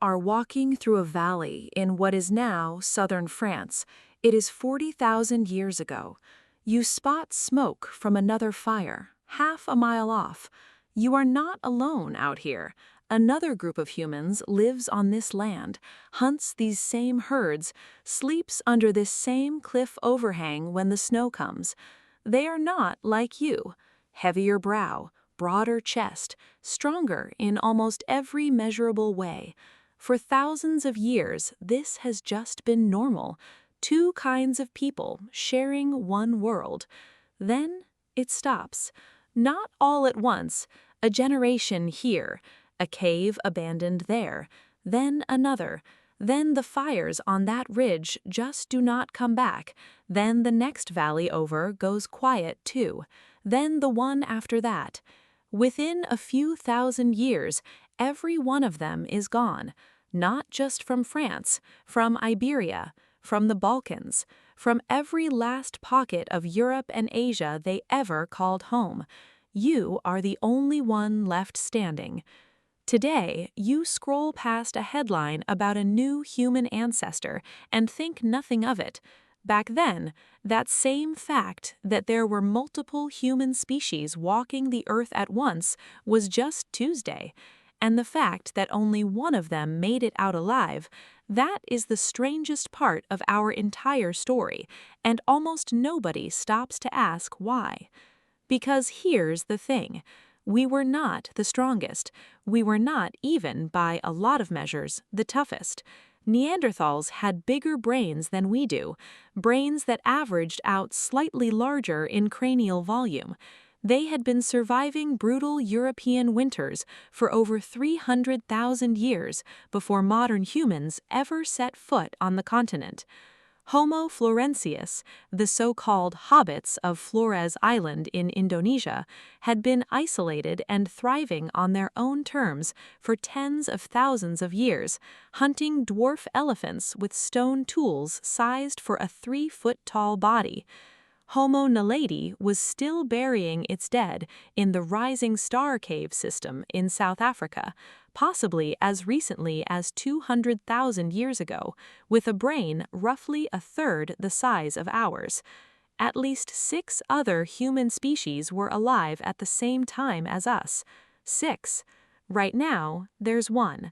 are walking through a valley in what is now southern France. It is 40,000 years ago. You spot smoke from another fire, half a mile off. You are not alone out here. Another group of humans lives on this land, hunts these same herds, sleeps under this same cliff overhang when the snow comes. They are not like you. Heavier brow, broader chest, stronger in almost every measurable way. For thousands of years, this has just been normal. Two kinds of people sharing one world. Then it stops. Not all at once. A generation here, a cave abandoned there, then another. Then the fires on that ridge just do not come back. Then the next valley over goes quiet too. Then the one after that. Within a few thousand years, every one of them is gone. Not just from France, from Iberia, from the Balkans, from every last pocket of Europe and Asia they ever called home. You are the only one left standing. Today, you scroll past a headline about a new human ancestor and think nothing of it. Back then, that same fact that there were multiple human species walking the earth at once was just Tuesday. And the fact that only one of them made it out alive, that is the strangest part of our entire story, and almost nobody stops to ask why. Because here's the thing. We were not the strongest. We were not even, by a lot of measures, the toughest. Neanderthals had bigger brains than we do, brains that averaged out slightly larger in cranial volume. They had been surviving brutal European winters for over 300,000 years before modern humans ever set foot on the continent. Homo florensis, the so-called hobbits of Flores Island in Indonesia, had been isolated and thriving on their own terms for tens of thousands of years, hunting dwarf elephants with stone tools sized for a 3-foot-tall body. Homo naledi was still burying its dead in the Rising Star Cave system in South Africa, possibly as recently as 200,000 years ago, with a brain roughly a third the size of ours. At least 6 other human species were alive at the same time as us. 6. Right now, there's 1.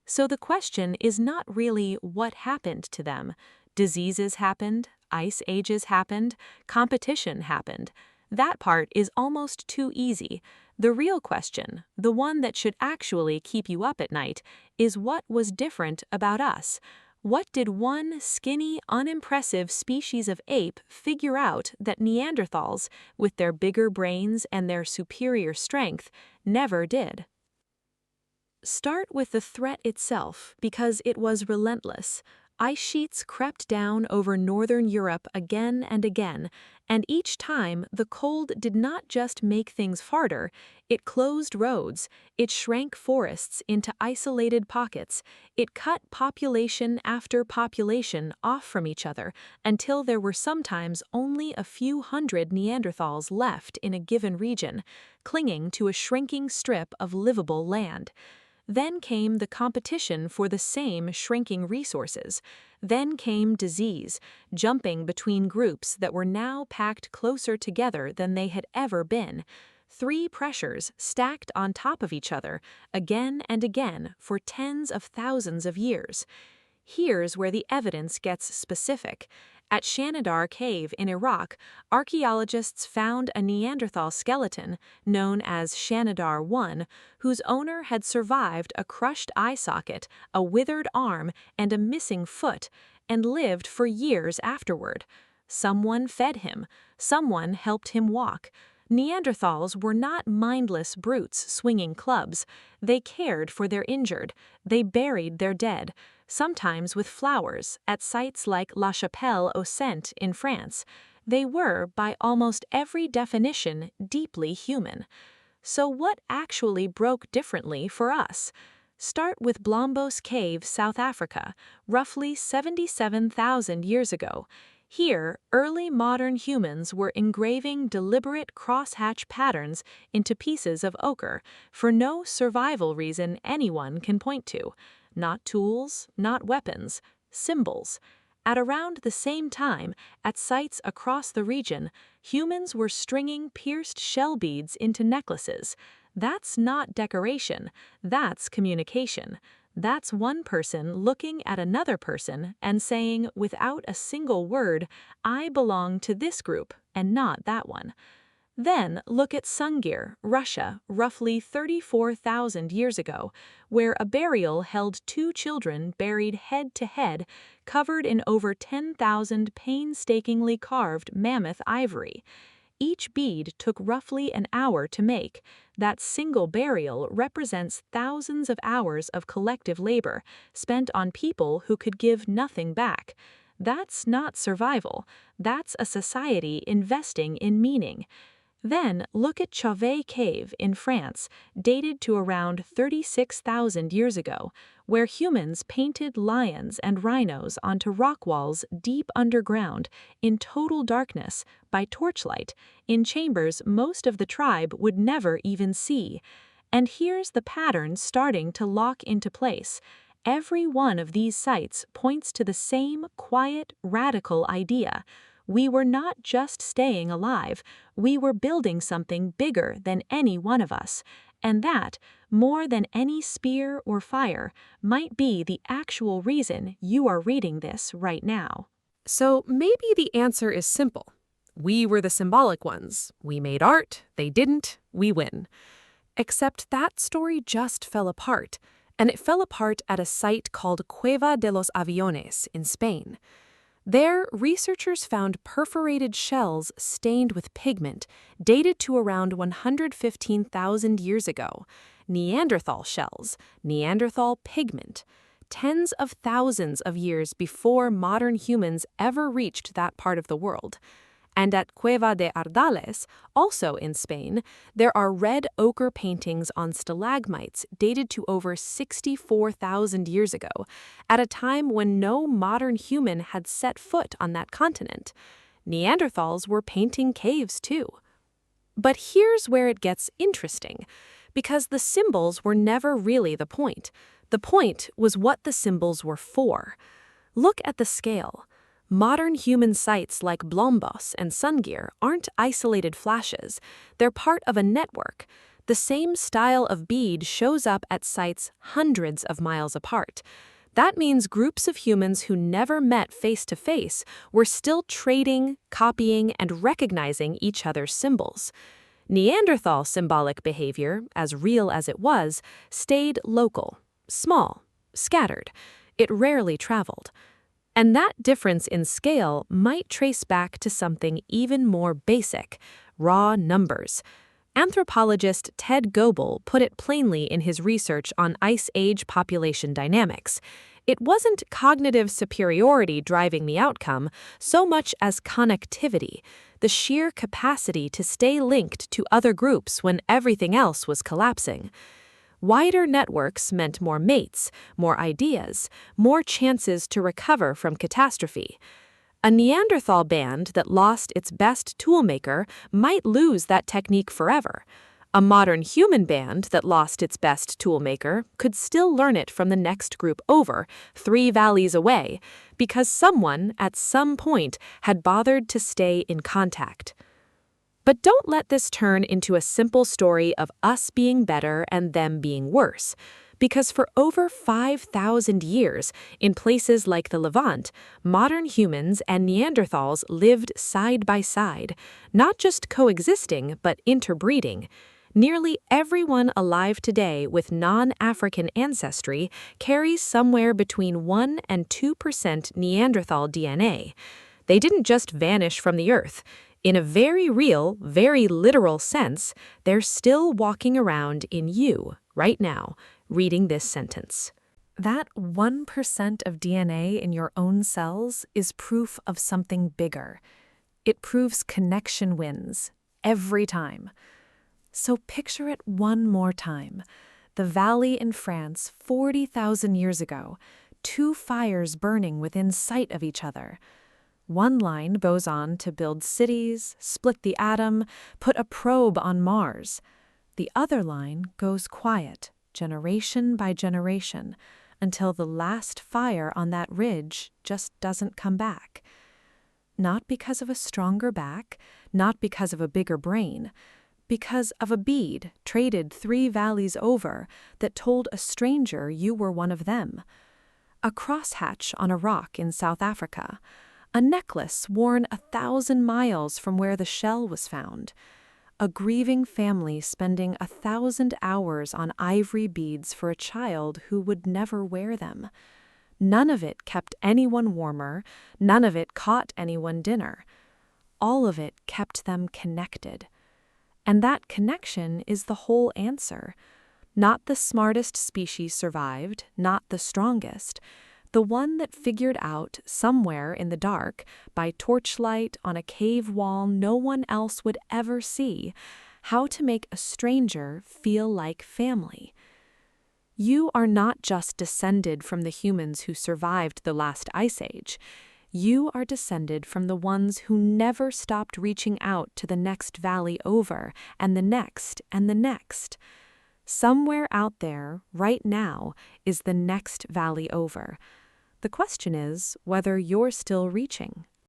So the question is not really what happened to them. Diseases happened, ice ages happened, competition happened. That part is almost too easy. The real question, the one that should actually keep you up at night, is what was different about us? What did one skinny, unimpressive species of ape figure out that Neanderthals, with their bigger brains and their superior strength, never did? Start with the threat itself, because it was relentless. Ice sheets crept down over northern Europe again and again, and each time the cold did not just make things harder, it closed roads, it shrank forests into isolated pockets, it cut population after population off from each other until there were sometimes only a few hundred Neanderthals left in a given region, clinging to a shrinking strip of livable land. Then came the competition for the same shrinking resources. Then came disease, jumping between groups that were now packed closer together than they had ever been. 3 pressures stacked on top of each other, again and again for tens of thousands of years. Here's where the evidence gets specific. At Shanidar Cave in Iraq, archaeologists found a Neanderthal skeleton, known as Shanidar I, whose owner had survived a crushed eye socket, a withered arm, and a missing foot, and lived for years afterward. Someone fed him. Someone helped him walk. Neanderthals were not mindless brutes swinging clubs. They cared for their injured. They buried their dead, sometimes with flowers, at sites like La Chapelle-aux-Saints in France. They were, by almost every definition, deeply human. So what actually broke differently for us? Start with Blombos Cave, South Africa, roughly 77,000 years ago. Here, early modern humans were engraving deliberate crosshatch patterns into pieces of ochre for no survival reason anyone can point to. Not tools, not weapons, symbols. At around the same time, at sites across the region, humans were stringing pierced shell beads into necklaces. That's not decoration, that's communication. That's one person looking at another person and saying, without a single word, I belong to this group and not that one. Then look at Sungir, Russia, roughly 34,000 years ago, where a burial held two children buried head to head, covered in over 10,000 painstakingly carved mammoth ivory. Each bead took roughly an hour to make. That single burial represents thousands of hours of collective labor spent on people who could give nothing back. That's not survival. That's a society investing in meaning. Then look at Chauvet Cave in France, dated to around 36,000 years ago, where humans painted lions and rhinos onto rock walls deep underground, in total darkness, by torchlight, in chambers most of the tribe would never even see. And here's the pattern starting to lock into place. Every one of these sites points to the same quiet, radical idea. We were not just staying alive, we were building something bigger than any one of us. And that, more than any spear or fire, might be the actual reason you are reading this right now. So maybe the answer is simple. We were the symbolic ones. We made art, they didn't, we win. Except that story just fell apart, and it fell apart at a site called Cueva de los Aviones in Spain. There, researchers found perforated shells stained with pigment, dated to around 115,000 years ago. Neanderthal shells, Neanderthal pigment. Tens of thousands of years before modern humans ever reached that part of the world. And at Cueva de Ardales, also in Spain, there are red ochre paintings on stalagmites dated to over 64,000 years ago, at a time when no modern human had set foot on that continent. Neanderthals were painting caves too. But here's where it gets interesting, because the symbols were never really the point. The point was what the symbols were for. Look at the scale. Modern human sites like Blombos and Sungir aren't isolated flashes. They're part of a network. The same style of bead shows up at sites hundreds of miles apart. That means groups of humans who never met face to face were still trading, copying, and recognizing each other's symbols. Neanderthal symbolic behavior, as real as it was, stayed local, small, scattered. It rarely traveled. And that difference in scale might trace back to something even more basic: raw numbers. Anthropologist Ted Goebel put it plainly in his research on Ice Age population dynamics. It wasn't cognitive superiority driving the outcome, so much as connectivity, the sheer capacity to stay linked to other groups when everything else was collapsing. Wider networks meant more mates, more ideas, more chances to recover from catastrophe. A Neanderthal band that lost its best toolmaker might lose that technique forever. A modern human band that lost its best toolmaker could still learn it from the next group over, 3 valleys away, because someone, at some point, had bothered to stay in contact. But don't let this turn into a simple story of us being better and them being worse, because for over 5,000 years, in places like the Levant, modern humans and Neanderthals lived side by side, not just coexisting, but interbreeding. Nearly everyone alive today with non-African ancestry carries somewhere between 1% and 2% Neanderthal DNA. They didn't just vanish from the earth. In a very real, very literal sense, they're still walking around in you, right now, reading this sentence. That 1% of DNA in your own cells is proof of something bigger. It proves connection wins, every time. So picture it one more time. The valley in France 40,000 years ago, 2 fires burning within sight of each other. One line goes on to build cities, split the atom, put a probe on Mars. The other line goes quiet, generation by generation, until the last fire on that ridge just doesn't come back. Not because of a stronger back, not because of a bigger brain, because of a bead traded 3 valleys over that told a stranger you were one of them. A crosshatch on a rock in South Africa, a necklace worn 1,000 miles from where the shell was found, a grieving family spending 1,000 hours on ivory beads for a child who would never wear them. None of it kept anyone warmer, none of it caught anyone dinner. All of it kept them connected. And that connection is the whole answer. Not the smartest species survived, not the strongest. The one that figured out, somewhere in the dark, by torchlight on a cave wall no one else would ever see, how to make a stranger feel like family. You are not just descended from the humans who survived the last ice age. You are descended from the ones who never stopped reaching out to the next valley over, and the next, and the next. Somewhere out there, right now, is the next valley over. The question is whether you're still reaching.